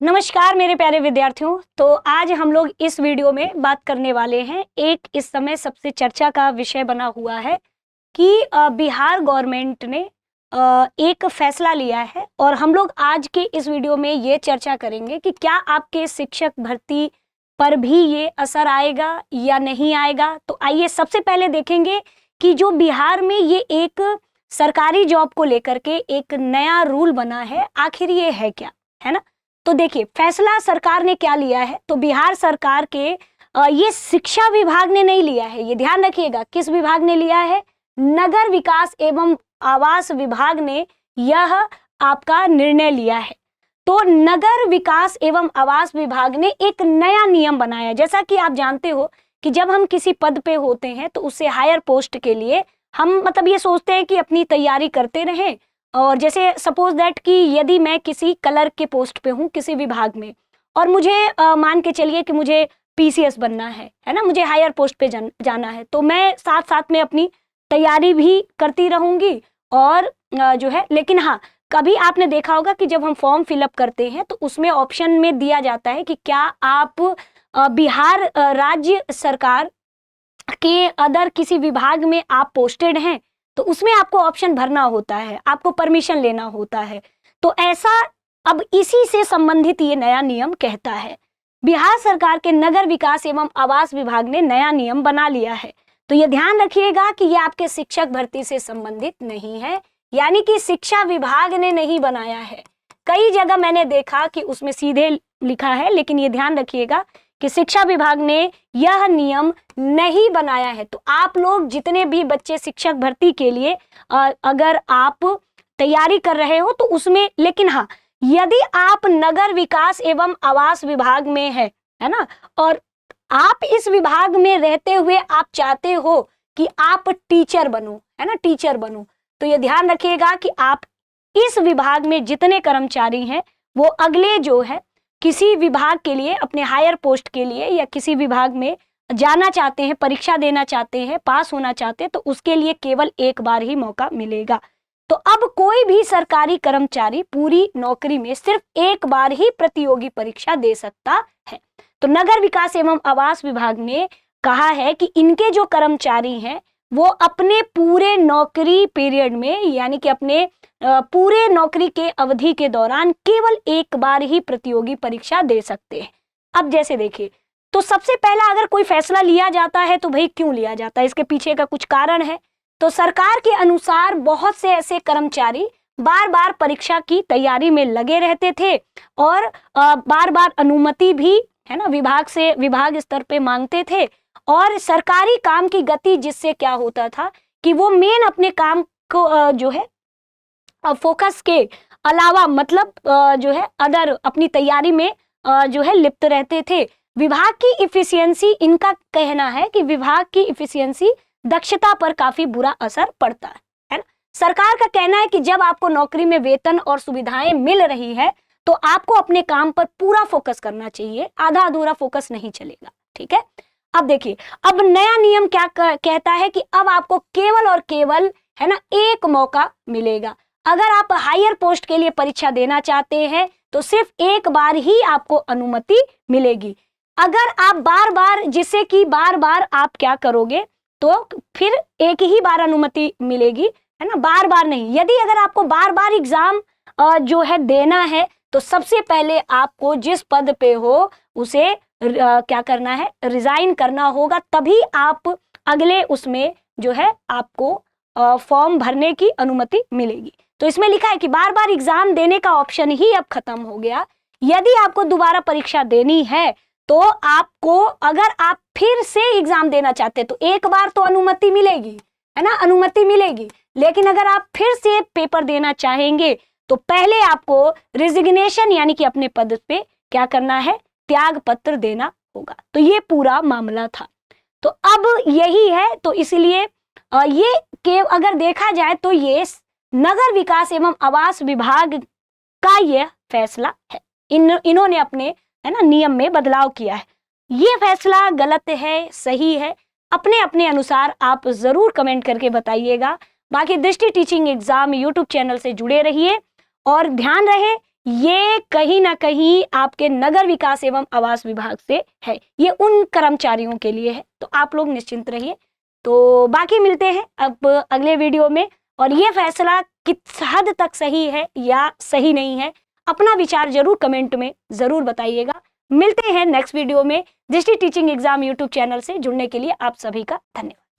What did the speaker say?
नमस्कार मेरे प्यारे विद्यार्थियों। तो आज हम लोग इस वीडियो में बात करने वाले हैं, एक इस समय सबसे चर्चा का विषय बना हुआ है कि बिहार गवर्नमेंट ने एक फैसला लिया है और हम लोग आज के इस वीडियो में ये चर्चा करेंगे कि क्या आपके शिक्षक भर्ती पर भी ये असर आएगा या नहीं आएगा। तो आइए सबसे पहले देखेंगे कि जो बिहार में ये एक सरकारी जॉब को लेकर के एक नया रूल बना है, आखिर ये है क्या, है ना। तो देखिए फैसला सरकार ने क्या लिया है। तो बिहार सरकार के ये शिक्षा विभाग ने नहीं लिया है, ये ध्यान रखिएगा। किस विभाग ने लिया है? नगर विकास एवं आवास विभाग ने यह आपका निर्णय लिया है। तो नगर विकास एवं आवास विभाग ने एक नया नियम बनाया। जैसा कि आप जानते हो कि जब हम किसी पद पे होते हैं तो उससे हायर पोस्ट के लिए हम मतलब ये सोचते हैं कि अपनी तैयारी करते रहें। और जैसे सपोज दैट कि यदि मैं किसी कलर के पोस्ट पे हूँ किसी विभाग में और मुझे मान के चलिए कि मुझे पीसीएस बनना है ना, मुझे हायर पोस्ट पे जाना है, तो मैं साथ साथ में अपनी तैयारी भी करती रहूंगी और जो है। लेकिन हाँ, कभी आपने देखा होगा कि जब हम फॉर्म फिलअप करते हैं तो उसमें ऑप्शन में दिया जाता है कि क्या आप बिहार राज्य सरकार के अदर किसी विभाग में आप पोस्टेड हैं, तो उसमें आपको ऑप्शन भरना होता है, आपको परमिशन लेना होता है। तो ऐसा अब इसी से संबंधित ये नया नियम कहता है। बिहार सरकार के नगर विकास एवं आवास विभाग ने नया नियम बना लिया है। तो ये ध्यान रखिएगा कि ये आपके शिक्षक भर्ती से संबंधित नहीं है, यानी कि शिक्षा विभाग ने नहीं बनाया है। कई जगह मैंने देखा कि उसमें सीधे लिखा है, लेकिन ये ध्यान रखिएगा कि शिक्षा विभाग ने यह नियम नहीं बनाया है। तो आप लोग जितने भी बच्चे शिक्षक भर्ती के लिए अगर आप तैयारी कर रहे हो तो उसमें, लेकिन हाँ, यदि आप नगर विकास एवं आवास विभाग में है ना, और आप इस विभाग में रहते हुए आप चाहते हो कि आप टीचर बनो, है ना, टीचर बनो, तो ये ध्यान रखिएगा कि आप इस विभाग में जितने कर्मचारी हैं वो अगले जो है किसी विभाग के लिए, अपने हायर पोस्ट के लिए या किसी विभाग में जाना चाहते हैं, परीक्षा देना चाहते हैं, पास होना चाहते हैं, तो उसके लिए केवल एक बार ही मौका मिलेगा। तो अब कोई भी सरकारी कर्मचारी पूरी नौकरी में सिर्फ एक बार ही प्रतियोगी परीक्षा दे सकता है। तो नगर विकास एवं आवास विभाग ने कहा है कि इनके जो कर्मचारी हैं वो अपने पूरे नौकरी पीरियड में, यानी कि अपने पूरे नौकरी के अवधि के दौरान केवल एक बार ही प्रतियोगी परीक्षा दे सकते हैं। अब जैसे देखिए, तो सबसे पहला अगर कोई फैसला लिया जाता है तो भाई क्यों लिया जाता है, इसके पीछे का कुछ कारण है। तो सरकार के अनुसार बहुत से ऐसे कर्मचारी बार बार परीक्षा की तैयारी में लगे रहते थे और बार बार अनुमति भी, है ना, विभाग से विभाग स्तर पे मांगते थे। और सरकारी काम की गति जिससे क्या होता था कि वो मेन अपने काम को जो है फोकस के अलावा मतलब जो है अदर अपनी तैयारी में जो है लिप्त रहते थे। विभाग की इफिशियंसी, इनका कहना है कि विभाग की इफिशियंसी, दक्षता पर काफी बुरा असर पड़ता है ना। सरकार का कहना है कि जब आपको नौकरी में वेतन और सुविधाएं मिल रही है तो आपको अपने काम पर पूरा फोकस करना चाहिए, आधा अधूरा फोकस नहीं चलेगा, ठीक है। अब देखिए, अब नया नियम क्या कहता है कि अब आपको केवल और केवल, है ना, एक मौका मिलेगा। अगर आप हायर पोस्ट के लिए परीक्षा देना चाहते हैं तो सिर्फ एक बार ही आपको अनुमति मिलेगी। अगर आप बार बार, जिससे कि बार बार आप क्या करोगे, तो फिर एक ही बार अनुमति मिलेगी, है ना, बार बार नहीं। यदि अगर आपको बार बार एग्जाम जो है देना है तो सबसे पहले आपको जिस पद पे हो उसे क्या करना है, रिजाइन करना होगा, तभी आप अगले उसमें जो है आपको फॉर्म भरने की अनुमति मिलेगी। तो इसमें लिखा है कि बार बार एग्जाम देने का ऑप्शन ही अब खत्म हो गया। यदि आपको दोबारा परीक्षा देनी है तो आपको, अगर आप फिर से एग्जाम देना चाहते हैं तो एक बार तो अनुमति मिलेगी, है ना, अनुमति मिलेगी। लेकिन अगर आप फिर से पेपर देना चाहेंगे तो पहले आपको रिजिग्नेशन, यानी कि अपने पद पे क्या करना है, त्याग पत्र देना होगा। तो ये पूरा मामला था। तो अब यही है, तो इसलिए ये के अगर देखा जाए तो ये नगर विकास एवं आवास विभाग का ये फैसला है। इन्होंने अपने, है ना, नियम में बदलाव किया है। ये फैसला गलत है, सही है, अपने अपने अनुसार आप जरूर कमेंट करके बताइएगा। बाकी दृष्टि टीचिंग एग्जाम यूट्यूब चैनल से जुड़े रहिए और ध्यान रहे ये कहीं ना कहीं आपके नगर विकास एवं आवास विभाग से है, ये उन कर्मचारियों के लिए है, तो आप लोग निश्चिंत रहिए। तो बाकी मिलते हैं अब अगले वीडियो में, और ये फैसला किस हद तक सही है या सही नहीं है, अपना विचार जरूर कमेंट में जरूर बताइएगा। मिलते हैं नेक्स्ट वीडियो में। दृष्टि टीचिंग एग्जाम यूट्यूब चैनल से जुड़ने के लिए आप सभी का धन्यवाद।